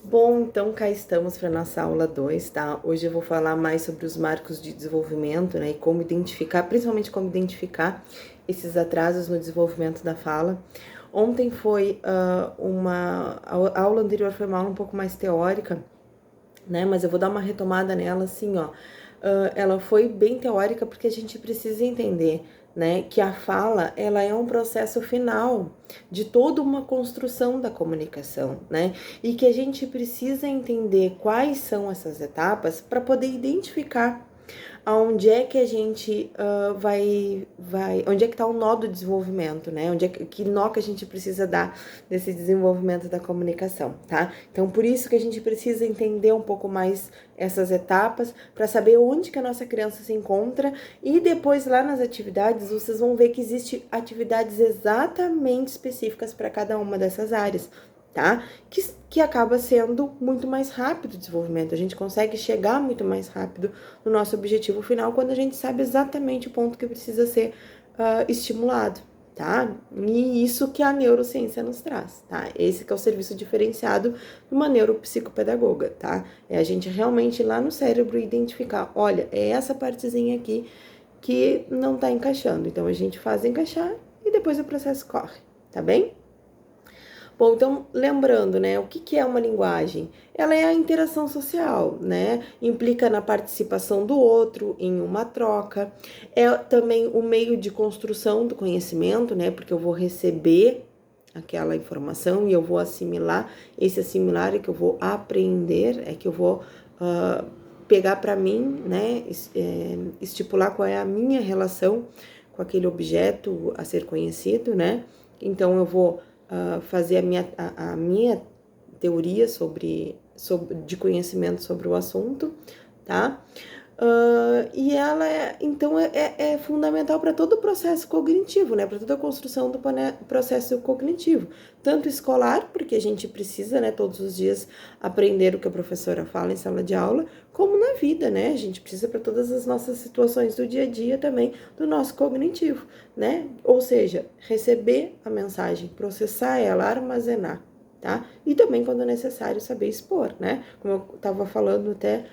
Bom, então cá estamos para nossa aula 2, tá? Hoje eu vou falar mais sobre os marcos de desenvolvimento, né? E como identificar, principalmente como identificar esses atrasos no desenvolvimento da fala. Ontem foi a aula anterior foi uma aula um pouco mais teórica, né? Mas eu vou dar uma retomada nela, assim, ó. Ela foi bem teórica porque a gente precisa entender, né, que a fala, ela é um processo final de toda uma construção da comunicação, né? E que a gente precisa entender quais são essas etapas para poder identificar aonde é que a gente onde é que está o nó do desenvolvimento, né? Onde é que nó que a gente precisa dar nesse desenvolvimento da comunicação, tá? Então, por isso que a gente precisa entender um pouco mais essas etapas para saber onde que a nossa criança se encontra e depois lá nas atividades vocês vão ver que existe atividades exatamente específicas para cada uma dessas áreas, tá? Que acaba sendo muito mais rápido o desenvolvimento. A gente consegue chegar muito mais rápido no nosso objetivo final quando a gente sabe exatamente o ponto que precisa ser estimulado, tá? E isso que a neurociência nos traz, tá? Esse que é o serviço diferenciado de uma neuropsicopedagoga, tá? É a gente realmente ir lá no cérebro identificar, olha, é essa partezinha aqui que não tá encaixando. Então a gente faz encaixar e depois o processo corre, tá bem? Bom, então, lembrando, né, o que é uma linguagem? Ela é a interação social, né? Implica na participação do outro em uma troca. É também o meio de construção do conhecimento, né? Porque eu vou receber aquela informação e eu vou assimilar. Esse assimilar é que eu vou aprender, é que eu vou pegar para mim, né? Estipular qual é a minha relação com aquele objeto a ser conhecido, né? Então, eu vou fazer a minha teoria de conhecimento sobre o assunto, tá? E ela então é fundamental para todo o processo cognitivo, né? Para toda a construção do processo cognitivo, tanto escolar, porque a gente precisa, né, todos os dias aprender o que a professora fala em sala de aula, como na vida, né? A gente precisa para todas as nossas situações do dia a dia também do nosso cognitivo, né? Ou seja, receber a mensagem, processar ela, armazenar, tá? E também, quando necessário, saber expor, né? Como eu estava falando até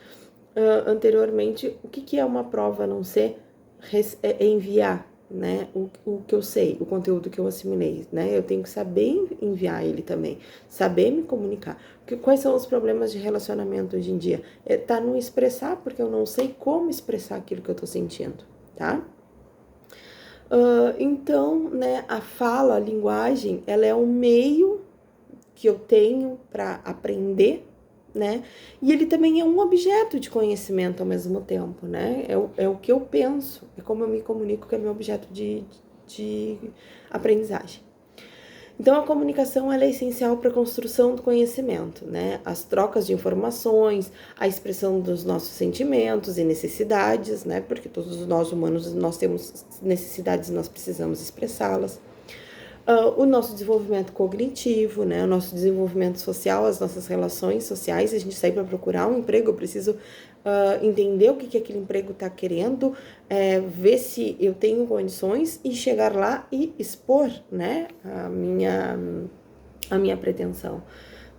anteriormente, o que é uma prova a não ser enviar, né, o que eu sei, o conteúdo que eu assimilei, né, eu tenho que saber enviar ele também, saber me comunicar. Porque quais são os problemas de relacionamento hoje em dia? Tá no expressar, porque eu não sei como expressar aquilo que eu tô sentindo, tá? Então, né, a fala, a linguagem, ela é um meio que eu tenho para aprender, né? E ele também é um objeto de conhecimento ao mesmo tempo, né? É o que eu penso, é como eu me comunico, que é meu objeto de aprendizagem. Então, a comunicação ela é essencial para a construção do conhecimento, né? As trocas de informações, a expressão dos nossos sentimentos e necessidades, né? Porque todos nós humanos, nós temos necessidades e nós precisamos expressá-las. O nosso desenvolvimento cognitivo, né? O nosso desenvolvimento social, as nossas relações sociais. A gente sai para procurar um emprego, eu preciso entender o que aquele emprego está querendo, ver se eu tenho condições e chegar lá e expor, né? A minha pretensão.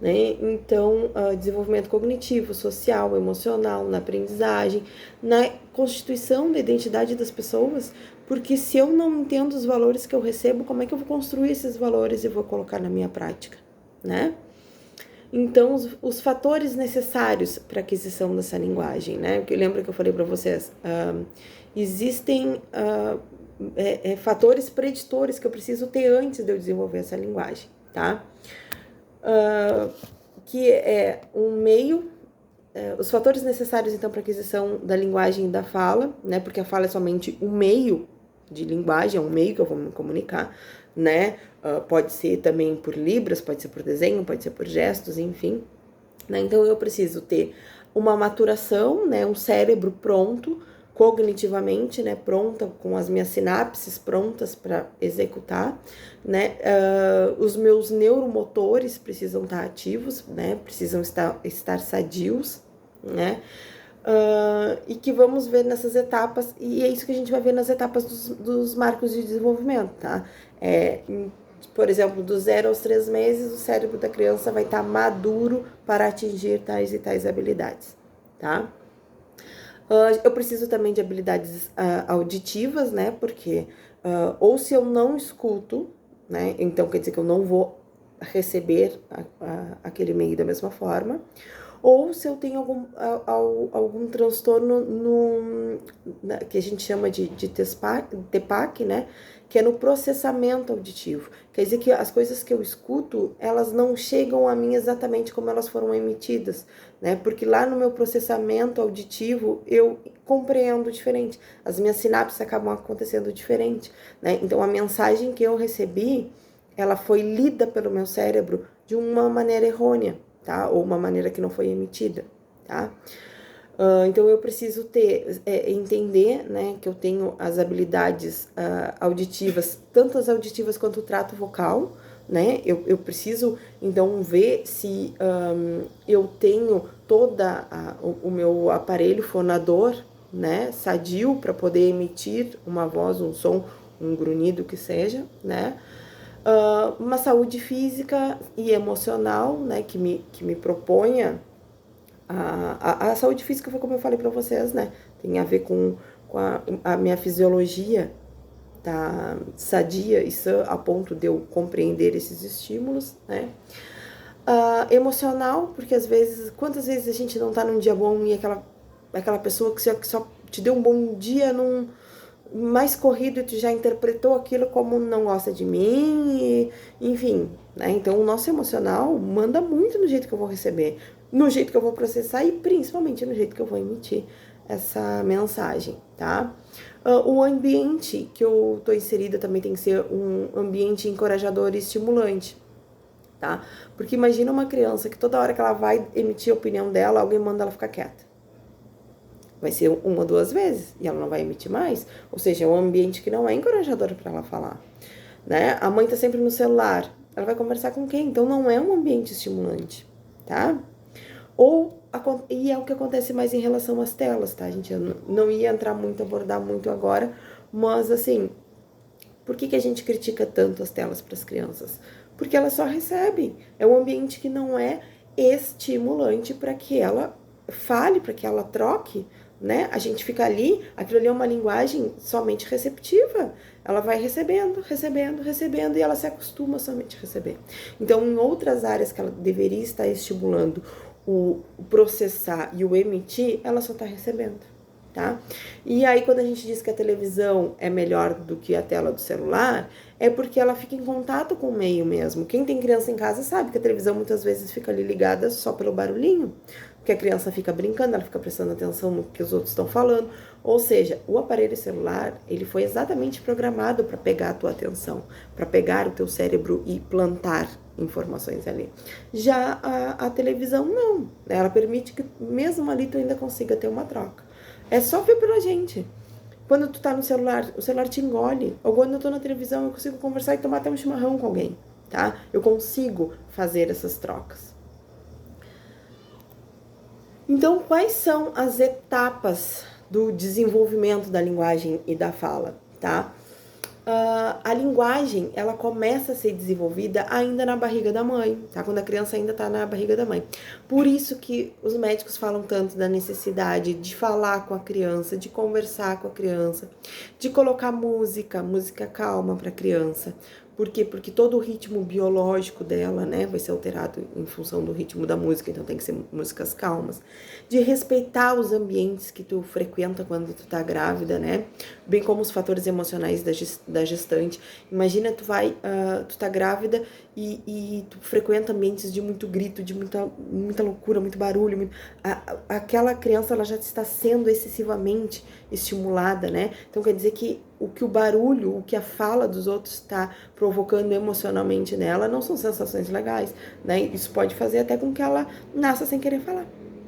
Né? Então, desenvolvimento cognitivo, social, emocional, na aprendizagem, na constituição da identidade das pessoas, porque se eu não entendo os valores que eu recebo, como é que eu vou construir esses valores e vou colocar na minha prática, né? Então, os fatores necessários para aquisição dessa linguagem, né? Porque lembra que eu falei para vocês, existem fatores preditores que eu preciso ter antes de eu desenvolver essa linguagem, tá? Que é um meio, os fatores necessários então para aquisição da linguagem da fala, né? Porque a fala é somente um meio de linguagem, é um meio que eu vou me comunicar, né? Pode ser também por libras, pode ser por desenho, pode ser por gestos, enfim. Né? Então eu preciso ter uma maturação, né? Um cérebro pronto cognitivamente, né, pronta, com as minhas sinapses prontas para executar, né, os meus neuromotores precisam estar ativos, né, precisam estar sadios, né, e que vamos ver nessas etapas, e é isso que a gente vai ver nas etapas dos marcos de desenvolvimento, tá, por exemplo, do 0 aos 3 meses, o cérebro da criança vai estar maduro para atingir tais e tais habilidades, tá? Eu preciso também de habilidades auditivas, né? Porque ou se eu não escuto, né? Então quer dizer que eu não vou receber aquele e-mail da mesma forma. Ou se eu tenho algum transtorno que a gente chama de TPAC, né? Que é no processamento auditivo. Quer dizer que as coisas que eu escuto, elas não chegam a mim exatamente como elas foram emitidas, né? Porque lá no meu processamento auditivo, eu compreendo diferente. As minhas sinapses acabam acontecendo diferente, né? Então, a mensagem que eu recebi, ela foi lida pelo meu cérebro de uma maneira errônea, tá? Ou uma maneira que não foi emitida, tá? Então eu preciso entender, né, que eu tenho as habilidades auditivas, tanto as auditivas quanto o trato vocal, né? Eu preciso então ver se eu tenho o meu aparelho fonador, né, sadio para poder emitir uma voz, um som, um grunhido que seja, né? Uma saúde física e emocional, né, que me proponha. A saúde física foi como eu falei para vocês, né? Tem a ver com a minha fisiologia tá sadia e sã a ponto de eu compreender esses estímulos, né? Emocional, porque às vezes, quantas vezes a gente não tá num dia bom e aquela pessoa que só te deu um bom dia num mais corrido e tu já interpretou aquilo como não gosta de mim, enfim, né? Então o nosso emocional manda muito no jeito que eu vou receber, no jeito que eu vou processar e principalmente no jeito que eu vou emitir essa mensagem, tá? O ambiente que eu tô inserida também tem que ser um ambiente encorajador e estimulante, tá? Porque imagina uma criança que toda hora que ela vai emitir a opinião dela, alguém manda ela ficar quieta. Vai ser uma ou duas vezes e ela não vai emitir mais. Ou seja, é um ambiente que não é encorajador para ela falar, né? A mãe tá sempre no celular, ela vai conversar com quem? Então não é um ambiente estimulante, tá? E é o que acontece mais em relação às telas, tá, gente? Eu não ia entrar muito, abordar muito agora, mas assim, por que a gente critica tanto as telas para as crianças? Porque elas só recebem. É um ambiente que não é estimulante para que ela fale, para que ela troque, né? A gente fica ali, aquilo ali é uma linguagem somente receptiva. Ela vai recebendo, recebendo, recebendo e ela se acostuma somente a receber. Então, em outras áreas que ela deveria estar estimulando o processar e o emitir, ela só está recebendo, tá? E aí, quando a gente diz que a televisão é melhor do que a tela do celular, é porque ela fica em contato com o meio mesmo. Quem tem criança em casa sabe que a televisão muitas vezes fica ali ligada só pelo barulhinho, porque a criança fica brincando, ela fica prestando atenção no que os outros estão falando. Ou seja, o aparelho celular, ele foi exatamente programado para pegar a tua atenção, para pegar o teu cérebro e plantar informações ali. Já a televisão, não. Ela permite que mesmo ali tu ainda consiga ter uma troca. É só ver pela gente. Quando tu tá no celular, o celular te engole. Ou quando eu tô na televisão, eu consigo conversar e tomar até um chimarrão com alguém, tá? Eu consigo fazer essas trocas. Então, quais são as etapas do desenvolvimento da linguagem e da fala, tá? A linguagem, ela começa a ser desenvolvida ainda na barriga da mãe, tá? Quando a criança ainda tá na barriga da mãe. Por isso que os médicos falam tanto da necessidade de falar com a criança, de conversar com a criança, de colocar música calma para a criança. Por quê? Porque todo o ritmo biológico dela, né, vai ser alterado em função do ritmo da música, então tem que ser músicas calmas. De respeitar os ambientes que tu frequenta quando tu tá grávida, né, bem como os fatores emocionais da gestante. Imagina, tu tá grávida e tu frequenta ambientes de muito grito, de muita loucura, muito barulho. Aquela criança, ela já está sendo excessivamente estimulada, né? Então quer dizer que o barulho, o que a fala dos outros está provocando emocionalmente nela não são sensações legais, né? Isso pode fazer até com que ela nasça sem querer falar,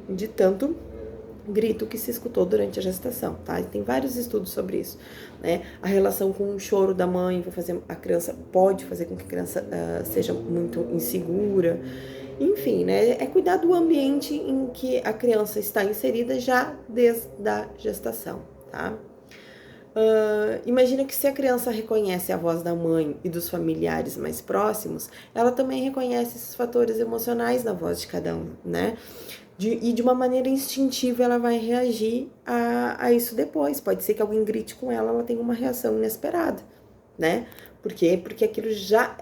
de tanto grito que se escutou durante a gestação, tá? E tem vários estudos sobre isso, né? A relação com o choro da mãe pode fazer com que a criança seja muito insegura. Enfim, né? É cuidar do ambiente em que a criança está inserida já desde a gestação, tá? Imagina que se a criança reconhece a voz da mãe e dos familiares mais próximos, ela também reconhece esses fatores emocionais na voz de cada um, né? E de uma maneira instintiva ela vai reagir a isso depois. Pode ser que alguém grite com ela, ela tenha uma reação inesperada, né? Por quê? Porque aquilo já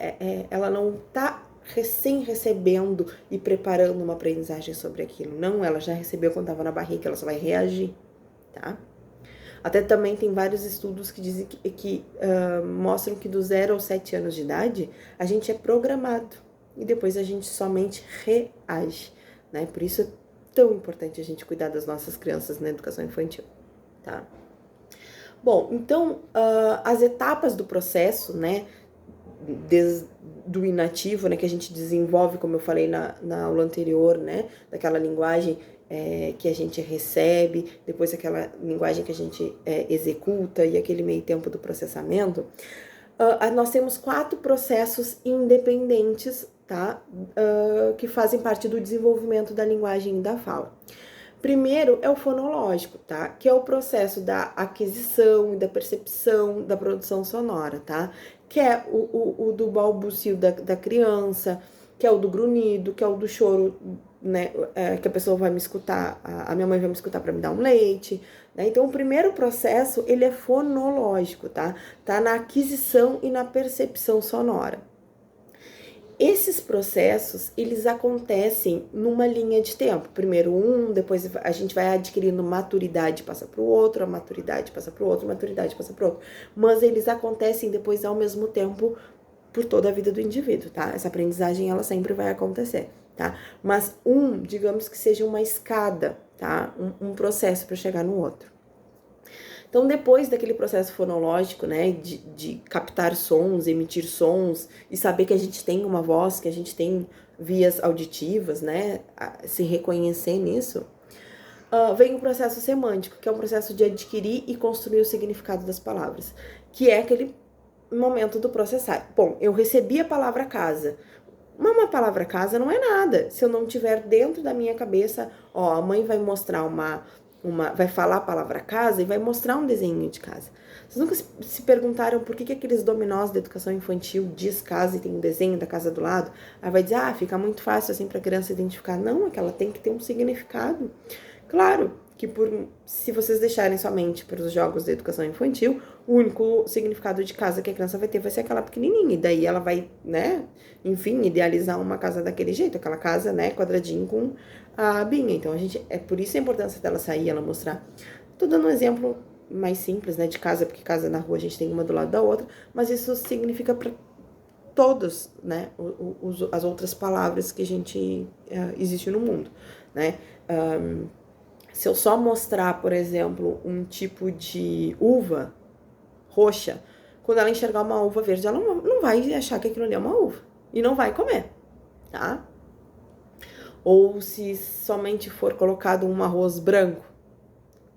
ela não tá recém recebendo e preparando uma aprendizagem sobre aquilo. Não, ela já recebeu quando estava na barriga, ela só vai reagir, tá? Até também tem vários estudos que dizem que mostram que do 0 aos 7 anos de idade a gente é programado e depois a gente somente reage, né? Por isso é tão importante a gente cuidar das nossas crianças na educação infantil, tá? Bom, então as etapas do processo, né? Desde do inativo, né, que a gente desenvolve, como eu falei na aula anterior, né, daquela linguagem que a gente recebe, depois aquela linguagem que a gente executa e aquele meio tempo do processamento, nós temos 4 processos independentes, tá, que fazem parte do desenvolvimento da linguagem e da fala. Primeiro é o fonológico, tá? Que é o processo da aquisição, da percepção, da produção sonora, tá? Que é o do balbucio da criança, que é o do grunhido, que é o do choro, né? Que a pessoa vai me escutar, a minha mãe vai me escutar para me dar um leite, né? Então, o primeiro processo, ele é fonológico, tá? Tá na aquisição e na percepção sonora. Esses processos, eles acontecem numa linha de tempo. Primeiro depois a gente vai adquirindo maturidade, passa para o outro, a maturidade passa para o outro, a maturidade passa para o outro. Mas eles acontecem depois ao mesmo tempo por toda a vida do indivíduo, tá? Essa aprendizagem, ela sempre vai acontecer, tá? Mas digamos que seja uma escada, tá? Um processo para chegar no outro. Então, depois daquele processo fonológico, né, de captar sons, emitir sons e saber que a gente tem uma voz, que a gente tem vias auditivas, né, se reconhecer nisso, vem o processo semântico, que é um processo de adquirir e construir o significado das palavras, que é aquele momento do processar. Bom, eu recebi a palavra casa. Uma palavra casa não é nada. Se eu não tiver dentro da minha cabeça, a mãe vai mostrar vai falar a palavra casa e vai mostrar um desenho de casa. Vocês nunca se perguntaram por que aqueles dominós da educação infantil diz casa e tem um desenho da casa do lado? Aí vai dizer, fica muito fácil assim para a criança identificar. Não, é que ela tem que ter um significado. Claro que se vocês deixarem somente para os jogos da educação infantil, o único significado de casa que a criança vai ter vai ser aquela pequenininha. E daí ela vai, né, enfim, idealizar uma casa daquele jeito, aquela casa, né, quadradinho com a abinha. Então, é por isso a importância dela sair, ela mostrar. Tô dando um exemplo mais simples, né, de casa, porque casa na rua a gente tem uma do lado da outra, mas isso significa para todos, né, as outras palavras que a gente existe no mundo, né. Se eu só mostrar, por exemplo, um tipo de uva roxa, quando ela enxergar uma uva verde, ela não vai achar que aquilo ali é uma uva e não vai comer, tá? Ou se somente for colocado um arroz branco,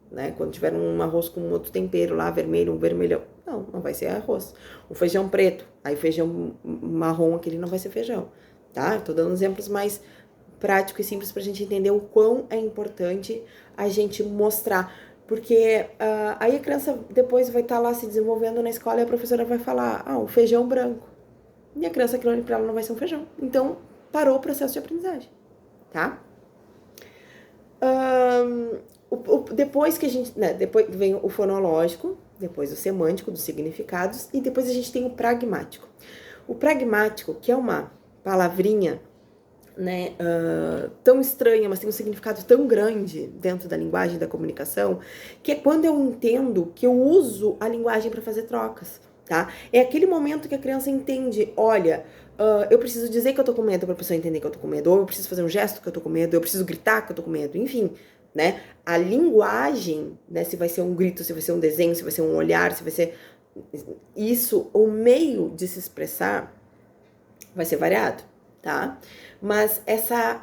né? Quando tiver um arroz com outro tempero lá, vermelho, um vermelhão, não vai ser arroz. O feijão preto, aí feijão marrom, aquele não vai ser feijão, tá? Eu tô dando exemplos mais prático e simples pra gente entender o quão é importante a gente mostrar. Porque aí a criança depois vai estar lá se desenvolvendo na escola e a professora vai falar, o feijão branco. E a criança, aquilo ali pra ela não vai ser um feijão. Então, parou o processo de aprendizagem, tá? Depois que a gente, né, depois vem o fonológico, depois o semântico, dos significados, e depois a gente tem o pragmático. O pragmático, que é uma palavrinha, né, tão estranha, mas tem um significado tão grande dentro da linguagem da comunicação, que é quando eu entendo que eu uso a linguagem para fazer trocas, tá? É aquele momento que a criança entende, olha, eu preciso dizer que eu tô com medo para a pessoa entender que eu tô com medo, ou eu preciso fazer um gesto que eu tô com medo, eu preciso gritar que eu tô com medo, enfim, né? A linguagem, né, se vai ser um grito, se vai ser um desenho, se vai ser um olhar, se vai ser isso, o meio de se expressar vai ser variado, tá? Mas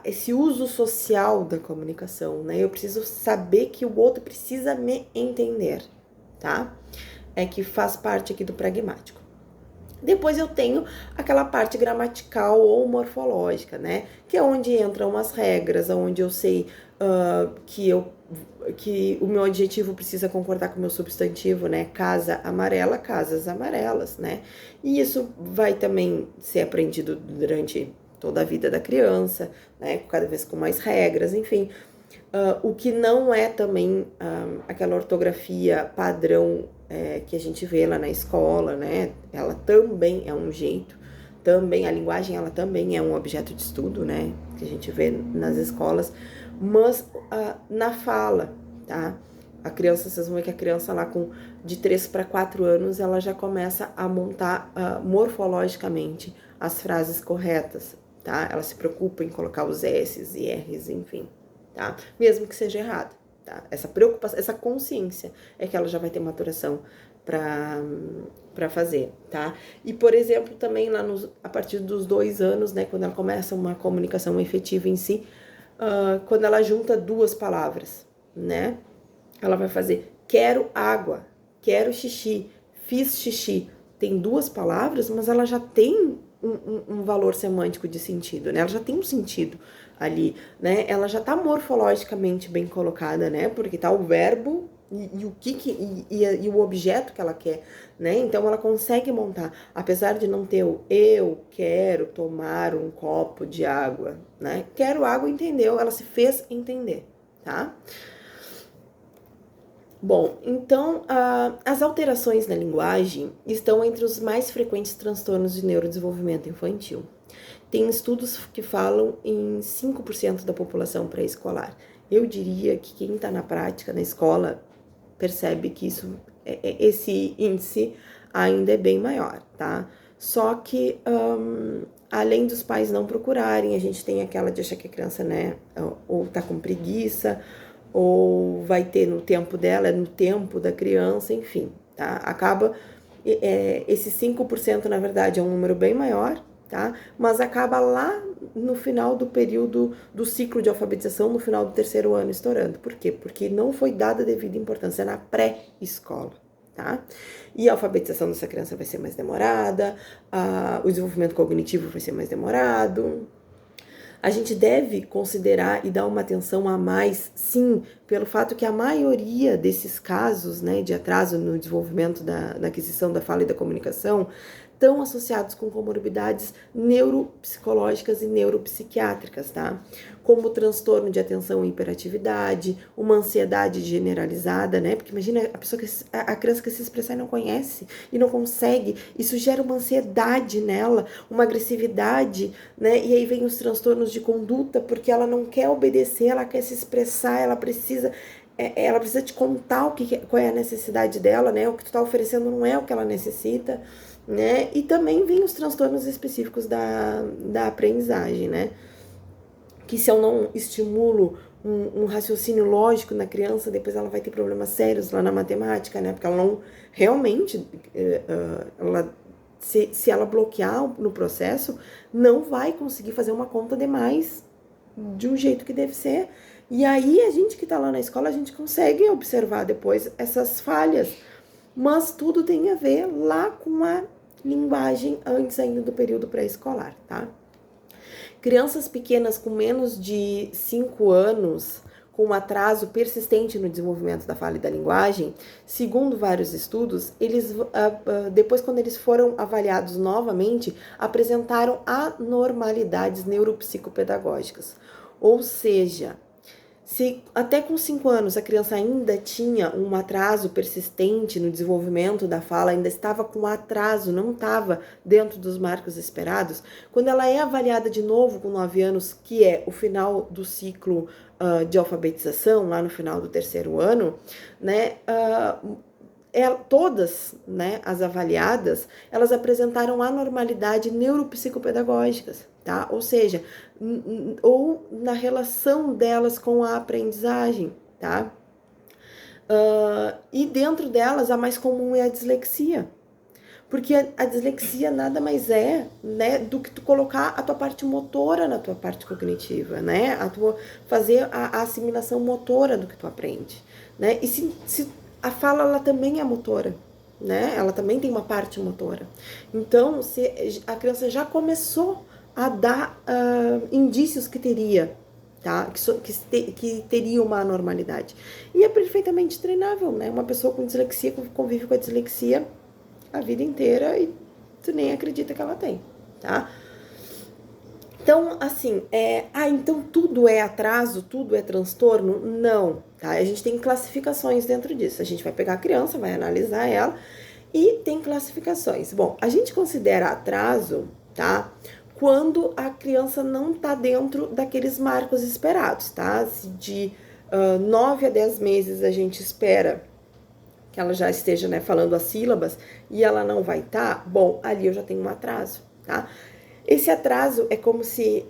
esse uso social da comunicação, né? Eu preciso saber que o outro precisa me entender, tá? É que faz parte aqui do pragmático. Depois eu tenho aquela parte gramatical ou morfológica, né? Que é onde entram as regras, onde eu sei que o meu adjetivo precisa concordar com o meu substantivo, né? Casa amarela, casas amarelas, né? E isso vai também ser aprendido durante toda a vida da criança, né? Cada vez com mais regras, enfim. O que não é também aquela ortografia padrão que a gente vê lá na escola, né? Ela também é um jeito, também a linguagem ela também é um objeto de estudo, né? Que a gente vê nas escolas, mas na fala, tá? A criança, vocês vão ver que a criança lá de 3 para 4 anos, ela já começa a montar morfologicamente as frases corretas, tá? Ela se preocupa em colocar os S's e R's, enfim. Tá? Mesmo que seja errado, tá? Essa preocupação, essa consciência é que ela já vai ter maturação para fazer, tá? E, por exemplo, também lá a partir dos 2 anos, né, quando ela começa uma comunicação efetiva em si, quando ela junta 2 palavras, né? Ela vai fazer quero água, quero xixi, fiz xixi. Tem 2 palavras, mas ela já tem um valor semântico de sentido, né? Ela já tem um sentido ali, né? Ela já tá morfologicamente bem colocada, né? Porque tá o verbo e o objeto que ela quer, né? Então ela consegue montar, apesar de não ter o eu quero tomar um copo de água, né? Quero água, entendeu? Ela se fez entender, tá? Bom, então, as alterações na linguagem estão entre os mais frequentes transtornos de neurodesenvolvimento infantil. Tem estudos que falam em 5% da população pré-escolar. Eu diria que quem está na prática, na escola, percebe que esse índice ainda é bem maior, tá? Só que, além dos pais não procurarem, a gente tem aquela de achar que a criança, né, ou tá com preguiça, ou vai ter no tempo dela, é no tempo da criança, enfim, tá? Acaba, esse 5% na verdade é um número bem maior, tá? Mas acaba lá no final do período do ciclo de alfabetização, no final do 3º ano estourando. Por quê? Porque não foi dada devida importância na pré-escola, tá? E a alfabetização dessa criança vai ser mais demorada, o desenvolvimento cognitivo vai ser mais demorado. A gente deve considerar e dar uma atenção a mais, sim, pelo fato que a maioria desses casos, né, de atraso no desenvolvimento da aquisição da fala e da comunicação estão associados com comorbidades neuropsicológicas e neuropsiquiátricas, tá? Como transtorno de atenção e hiperatividade, uma ansiedade generalizada, né? Porque imagina a criança que se expressar e não conhece e não consegue, isso gera uma ansiedade nela, uma agressividade, né? E aí vem os transtornos de conduta, porque ela não quer obedecer, ela quer se expressar, ela precisa te contar qual é a necessidade dela, né? O que tu tá oferecendo não é o que ela necessita, né? E também vem os transtornos específicos da aprendizagem, né? Que se eu não estimulo um raciocínio lógico na criança, depois ela vai ter problemas sérios lá na matemática, né? Porque ela não realmente, se ela bloquear no processo, não vai conseguir fazer uma conta de mais de um jeito que deve ser. E aí a gente que tá lá na escola, a gente consegue observar depois essas falhas. Mas tudo tem a ver lá com a linguagem antes ainda do período pré-escolar, tá? Crianças pequenas com menos de 5 anos, com atraso persistente no desenvolvimento da fala e da linguagem, segundo vários estudos, eles, depois quando eles foram avaliados novamente, apresentaram anormalidades neuropsicopedagógicas. Ou seja, se até com 5 anos a criança ainda tinha um atraso persistente no desenvolvimento da fala, ainda estava com atraso, não estava dentro dos marcos esperados, quando ela é avaliada de novo com 9 anos, que é o final do ciclo de alfabetização, lá no final do 3º ano, né, todas, né, as avaliadas, elas apresentaram anormalidade neuropsicopedagógicas, tá? Ou seja, ou na relação delas com a aprendizagem, tá? E dentro delas, a mais comum é a dislexia. Porque a dislexia nada mais é, né, do que tu colocar a tua parte motora na tua parte cognitiva, né? Fazer a assimilação motora do que tu aprende, né? E se a fala, ela também é motora, né? Ela também tem uma parte motora. Então, se a criança já começou a dar indícios que teria, tá? Que teria uma anormalidade. E é perfeitamente treinável, né? Uma pessoa com dislexia convive com a dislexia a vida inteira e tu nem acredita que ela tem, tá? Então, assim, então tudo é atraso, tudo é transtorno? Não, tá? A gente tem classificações dentro disso. A gente vai pegar a criança, vai analisar ela e tem classificações. Bom, a gente considera atraso, tá? Quando a criança não tá dentro daqueles marcos esperados, tá? Se de 9 a 10 meses a gente espera que ela já esteja, né, falando as sílabas e ela não vai estar, bom, ali eu já tenho um atraso, tá? Esse atraso é como se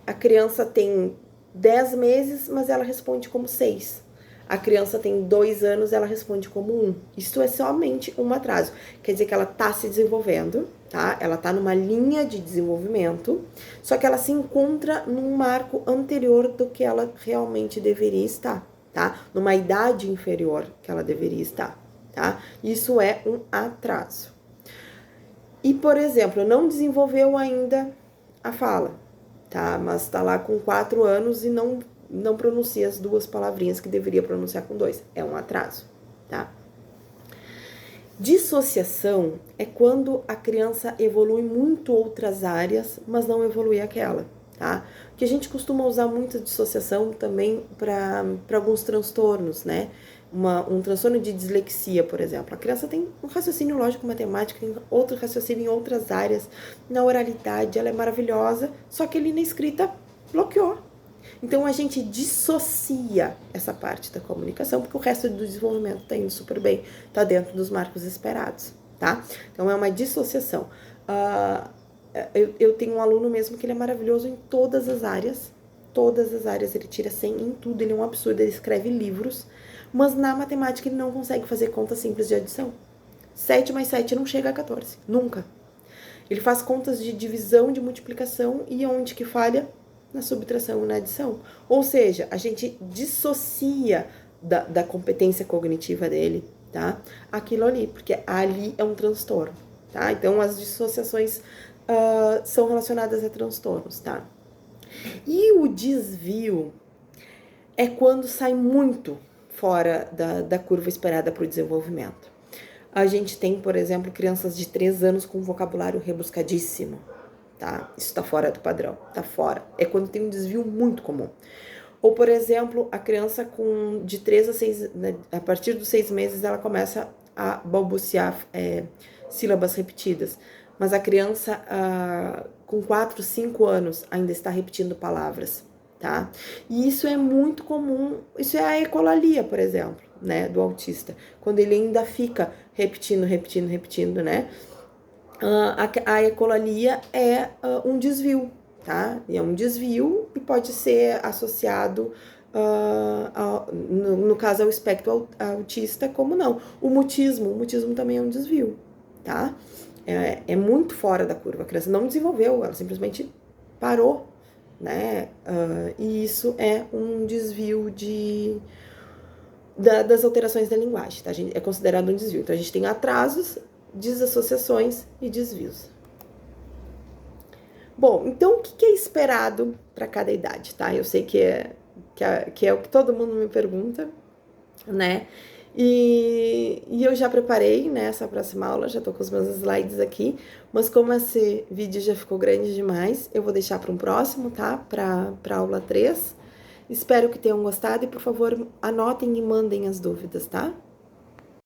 a criança tem 10 meses, mas ela responde como 6. A criança tem 2 anos, ela responde como 1. Isso é somente um atraso. Quer dizer que ela está se desenvolvendo, tá? Ela está numa linha de desenvolvimento, só que ela se encontra num marco anterior do que ela realmente deveria estar, tá? Numa idade inferior que ela deveria estar, tá? Isso é um atraso. E, por exemplo, não desenvolveu ainda a fala, tá? Mas tá lá com 4 anos e não pronuncia as 2 palavrinhas que deveria pronunciar com 2. É um atraso, tá? Dissociação é quando a criança evolui muito outras áreas, mas não evolui aquela, tá? Que a gente costuma usar muito a dissociação também para alguns transtornos, né? Um transtorno de dislexia, por exemplo. A criança tem um raciocínio lógico-matemático, tem outro raciocínio em outras áreas. Na oralidade, ela é maravilhosa, só que ali na escrita bloqueou. Então, a gente dissocia essa parte da comunicação, porque o resto do desenvolvimento está indo super bem, está dentro dos marcos esperados, tá? Então, é uma dissociação. Eu tenho um aluno mesmo que ele é maravilhoso em todas as áreas, ele tira 100 em tudo, ele é um absurdo, ele escreve livros, mas na matemática ele não consegue fazer conta simples de adição. 7 mais 7 não chega a 14, nunca. Ele faz contas de divisão, de multiplicação, e onde que falha? Na subtração e na adição. Ou seja, a gente dissocia da competência cognitiva dele, tá? Aquilo ali, porque ali é um transtorno, tá? Então, as dissociações são relacionadas a transtornos, tá? E o desvio é quando sai muito fora da curva esperada para o desenvolvimento. A gente tem, por exemplo, crianças de 3 anos com vocabulário rebuscadíssimo, tá? Isso tá fora do padrão, tá fora. É quando tem um desvio muito comum. Ou, por exemplo, a criança de 3 a 6, né, a partir dos 6 meses, ela começa a balbuciar sílabas repetidas. Mas a criança com 4, 5 anos ainda está repetindo palavras, tá? E isso é muito comum, isso é a ecolalia, por exemplo, né, do autista. Quando ele ainda fica repetindo, né? A ecolalia é um desvio, tá? E é um desvio e pode ser associado, no caso, ao espectro autista, como não. O mutismo também é um desvio, tá? É muito fora da curva. A criança não desenvolveu, ela simplesmente parou, né? E isso é um desvio das alterações da linguagem, tá? É considerado um desvio. Então, a gente tem atrasos, desassociações e desvios. Bom, então o que é esperado para cada idade, tá? Eu sei que é o que todo mundo me pergunta, né? E eu já preparei, né, essa próxima aula, já tô com os meus slides aqui, mas como esse vídeo já ficou grande demais, eu vou deixar para um próximo, tá? Para aula 3. Espero que tenham gostado e, por favor, anotem e mandem as dúvidas, tá?